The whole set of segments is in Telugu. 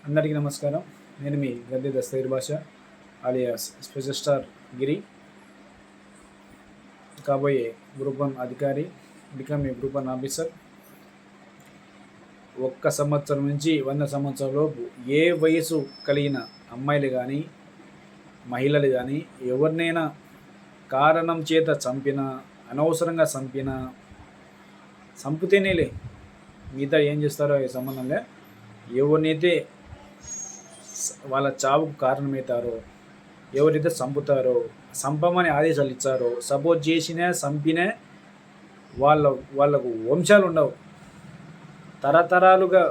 అందరికీ నమస్కారం. నేను మీ గద్దె దస్తగిరి భాష అలియాస్ స్పెషల్ స్టార్ గిరి, కాబోయే గ్రూప్ 1 అధికారి, బికమ్ ఏ గ్రూప్ 1 ఆఫీసర్. 1 సంవత్సరం నుంచి 100 సంవత్సరాల లోపు ఏ వయసు కలిగిన అమ్మాయిలు కానీ మహిళలు కానీ ఎవరినైనా కారణం చేత చంపినా, అనవసరంగా చంపితేనేలే, మిగతా ఏం చేస్తారో ఏ సంబంధంలే, ఎవరినైతే వాళ్ళ చావుకు కారణమవుతారో, ఎవరైతే చంపుతారో, చంపమని ఆదేశాలు ఇచ్చారో, సపోర్ట్ చేసినా చంపినా వాళ్ళకు వంశాలు ఉండవు. తరతరాలుగా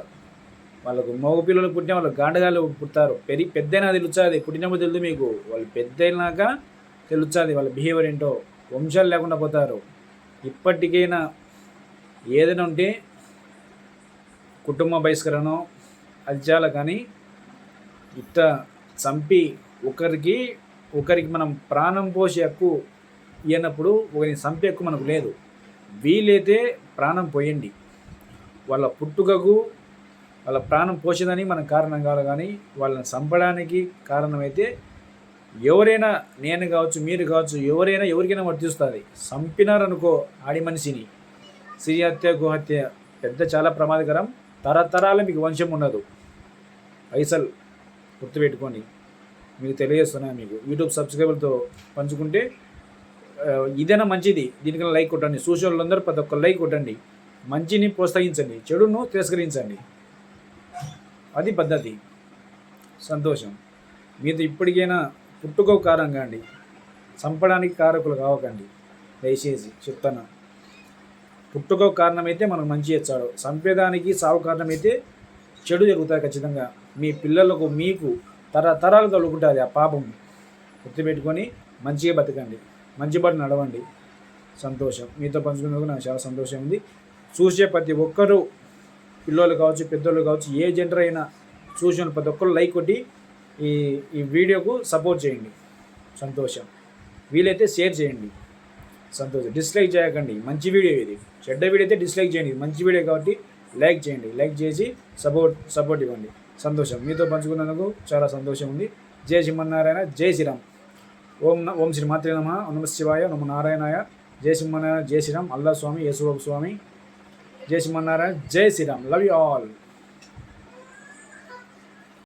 వాళ్ళకు మగ పిల్లలు పుట్టిన వాళ్ళు గాండగాలు పుడతారు. పెద్దైనా తెలుస్తుంది, పుట్టినప్పుడు తెలియదు మీకు. వాళ్ళు పెద్దయినాక తెలుస్తుంది వాళ్ళ బిహేవియర్ ఏంటో. వంశాలు లేకుండా పోతారు. ఇప్పటికైనా ఏదైనా ఉంటే కుటుంబ బహిష్కరణ అది చాలా, కానీ ఇట్ట చంపి ఒకరికి మనం ప్రాణం పోసే హక్కు ఇవ్వనప్పుడు ఒకరిని చంపే హక్కు మనకు లేదు. వీలైతే ప్రాణం పోయండి, వాళ్ళ పుట్టుకకు వాళ్ళ ప్రాణం పోసేదని మనకు కారణం కాదు. కానీ వాళ్ళని చంపడానికి కారణమైతే ఎవరైనా, నేను కావచ్చు, మీరు కావచ్చు, ఎవరికైనా వర్తిస్తుంది. చంపినారనుకో ఆడి మనిషిని, స్త్రీ హత్య, గోహత్య పెద్ద చాలా ప్రమాదకరం. తరతరాలు మీకు వంశం ఉండదు. పైసలు గుర్తుపెట్టుకోండి. మీకు తెలియజేస్తున్నా. మీకు యూట్యూబ్ సబ్స్క్రైబర్తో పంచుకుంటే ఇదైనా మంచిది. దీనికన్నా లైక్ కొట్టండి. సోషల్ వాళ్ళందరూ ప్రతి ఒక్క లైక్ కొట్టండి. మంచిని ప్రోత్సహించండి, చెడును తిరస్కరించండి. అది పద్ధతి. సంతోషం. మీతో ఇప్పటికైనా పుట్టుకో కారం కాండి, చంపడానికి కారకులు కావకండి. దయచేసి చెప్తాను. పుట్టుకో కారణమైతే మనకు మంచి ఇచ్చాడు, చంపేదానికి సాగు కారణమైతే చెడు జరుగుతుంది ఖచ్చితంగా. మీ పిల్లలకు మీకు తరతరాలు కలుగుంటుంది ఆ పాపం. గుర్తుపెట్టుకొని మంచిగా బతకండి, మంచి బట్టి నడవండి. సంతోషం. మీతో పంచుకున్నందుకు నాకు చాలా సంతోషం ఉంది. చూసే ప్రతి ఒక్కరూ, పిల్లలు కావచ్చు, పెద్దోళ్ళు కావచ్చు, ఏ జెండర్ అయినా చూసిన ప్రతి ఒక్కరు లైక్ కొట్టి ఈ వీడియోకు సపోర్ట్ చేయండి. సంతోషం. వీలైతే షేర్ చేయండి. సంతోషం. డిస్లైక్ చేయకండి. మంచి వీడియో ఇది. చెడ్డ వీడియో అయితే డిస్లైక్ చేయండి. మంచి వీడియో కాబట్టి లైక్ చేయండి. లైక్ చేసి సపోర్ట్ ఇవ్వండి. సంతోషం. మీతో పంచుకున్నందుకు చాలా సంతోషం ఉంది. జై శ్రీమన్నారాయణ, జై శ్రీరామ్. ఓం శ్రీ మాత్రే నమః, నమ శివాయ, నమ నారాయణాయ. జై శ్రీమన్నారాయణ, జై శ్రీరామ్. అల్లా స్వామి, యేసుబాబు స్వామి. జై శ్రీమన్నారాయణ, జై శ్రీరామ్. Love you all.